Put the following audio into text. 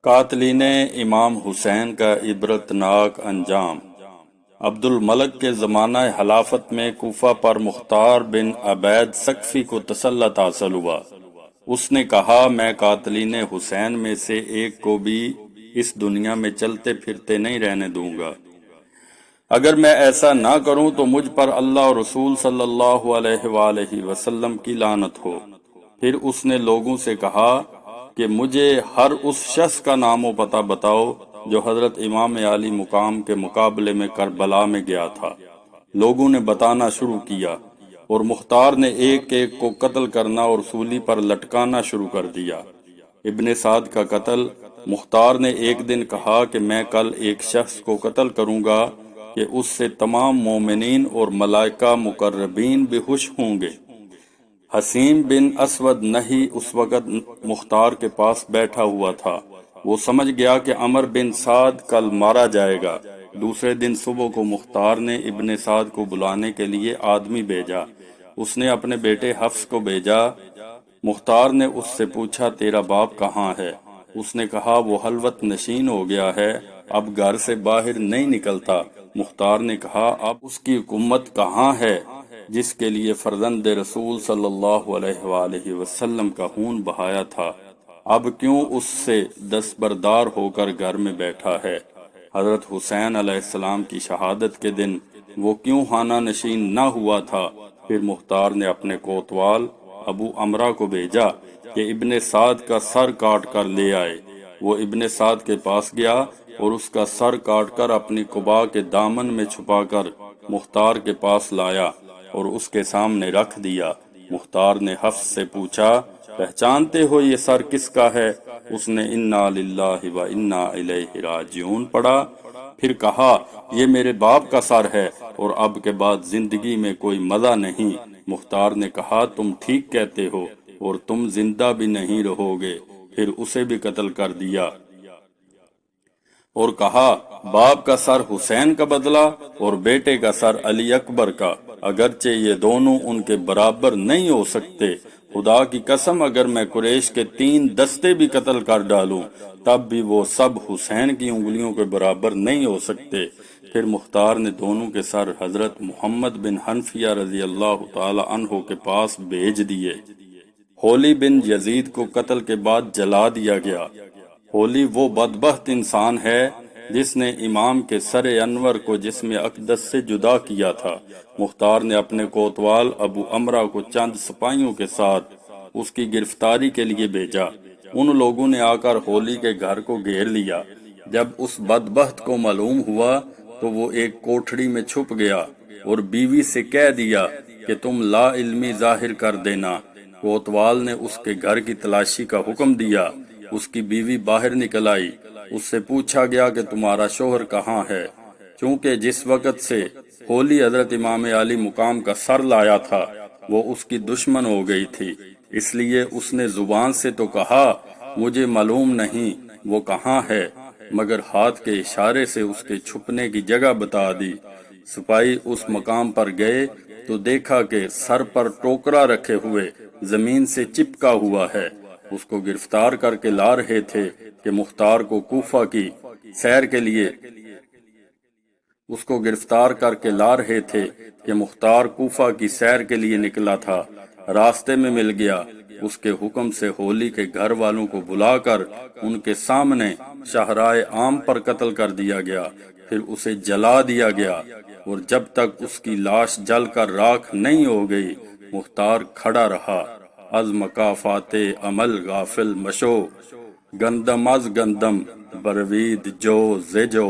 قاتلین امام حسین کا عبرتناک انجام۔ عبد الملک کے زمانہ خلافت میں کوفہ پر مختار بن عبید ثقفی کو تسلط حاصل ہوا۔ اس نے کہا، میں قاتلین حسین میں سے ایک کو بھی اس دنیا میں چلتے پھرتے نہیں رہنے دوں گا۔ اگر میں ایسا نہ کروں تو مجھ پر اللہ اور رسول صلی اللہ علیہ وآلہ وسلم کی لعنت ہو۔ پھر اس نے لوگوں سے کہا کہ مجھے ہر اس شخص کا نام و پتہ بتاؤ جو حضرت امام علی مقام کے مقابلے میں کربلا میں گیا تھا۔ لوگوں نے بتانا شروع کیا اور مختار نے ایک ایک کو قتل کرنا اور سولی پر لٹکانا شروع کر دیا۔ ابن سعد کا قتل۔ مختار نے ایک دن کہا کہ میں کل ایک شخص کو قتل کروں گا کہ اس سے تمام مومنین اور ملائکہ مقربین بھی خوش ہوں گے۔ حسین بن اسود نہی اس وقت مختار کے پاس بیٹھا ہوا تھا۔ وہ سمجھ گیا کہ عمر بن سعد کل مارا جائے گا۔ دوسرے دن صبح کو مختار نے ابن سعد کو بلانے کے لیے آدمی بھیجا۔ اس نے اپنے بیٹے حفص کو بھیجا۔ مختار نے اس سے پوچھا، تیرا باپ کہاں ہے؟ اس نے کہا، وہ خلوت نشین ہو گیا ہے، اب گھر سے باہر نہیں نکلتا۔ مختار نے کہا، اب اس کی حکومت کہاں ہے جس کے لیے فرزند رسول صلی اللہ علیہ وآلہ وسلم کا خون بہایا تھا؟ اب کیوں اس سے دستبردار ہو کر گھر میں بیٹھا ہے؟ حضرت حسین علیہ السلام کی شہادت کے دن وہ کیوں خانہ نشین نہ ہوا تھا؟ پھر مختار نے اپنے کوتوال ابو امرہ کو بھیجا کہ ابن سعد کا سر کاٹ کر لے آئے۔ وہ ابن سعد کے پاس گیا اور اس کا سر کاٹ کر اپنی قبا کے دامن میں چھپا کر مختار کے پاس لایا اور اس کے سامنے رکھ دیا۔ مختار نے حفص سے پوچھا، پہچانتے ہو یہ سر کس کا ہے؟ اس نے انا للہ و انا الیہ راجعون پڑھا۔ پھر کہا، یہ میرے باپ کا سر ہے اور اب کے بعد زندگی میں کوئی مزہ نہیں۔ مختار نے کہا، تم ٹھیک کہتے ہو اور تم زندہ بھی نہیں رہو گے۔ پھر اسے بھی قتل کر دیا اور کہا، باپ کا سر حسین کا بدلہ اور بیٹے کا سر علی اکبر کا، اگرچہ یہ دونوں ان کے برابر نہیں ہو سکتے۔ خدا کی قسم، اگر میں قریش کے 3 دستے بھی قتل کر ڈالوں تب بھی وہ سب حسین کی انگلیوں کے برابر نہیں ہو سکتے۔ پھر مختار نے دونوں کے سر حضرت محمد بن حنفیہ رضی اللہ تعالی عنہ کے پاس بھیج دیے۔ ہولی بن یزید کو قتل کے بعد جلا دیا گیا۔ ہولی وہ بدبخت انسان ہے جس نے امام کے سر انور کو جسم اقدس سے جدا کیا تھا۔ مختار نے اپنے کوتوال ابو امرہ کو چند سپاہیوں کے ساتھ اس کی گرفتاری کے لیے بھیجا۔ ان لوگوں نے آ کر ہولی کے گھر کو گھیر لیا۔ جب اس بدبخت کو معلوم ہوا تو وہ ایک کوٹھڑی میں چھپ گیا اور بیوی سے کہہ دیا کہ تم لا علمی ظاہر کر دینا۔ کوتوال نے اس کے گھر کی تلاشی کا حکم دیا۔ اس کی بیوی باہر نکل آئی۔ اس سے پوچھا گیا کہ تمہارا شوہر کہاں ہے؟ چونکہ جس وقت سے ہولی حضرت امام علی مقام کا سر لایا تھا وہ اس کی دشمن ہو گئی تھی، اس لیے اس نے زبان سے تو کہا مجھے معلوم نہیں وہ کہاں ہے، مگر ہاتھ کے اشارے سے اس کے چھپنے کی جگہ بتا دی۔ سپاہی اس مقام پر گئے تو دیکھا کہ سر پر ٹوکرا رکھے ہوئے زمین سے چپکا ہوا ہے۔ اس کو گرفتار کر کے لا رہے تھے کہ مختار کو کوفہ کی سیر کے لیے مختار کوفہ کی سیر کے لیے نکلا تھا۔ راستے میں مل گیا۔ اس کے حکم سے ہولی کے گھر والوں کو بلا کر ان کے سامنے شاہراہ عام پر قتل کر دیا گیا۔ پھر اسے جلا دیا گیا اور جب تک اس کی لاش جل کر راکھ نہیں ہو گئی مختار کھڑا رہا۔ از مکافات عمل غافل مشو، گندم از گندم بروید جو زجو۔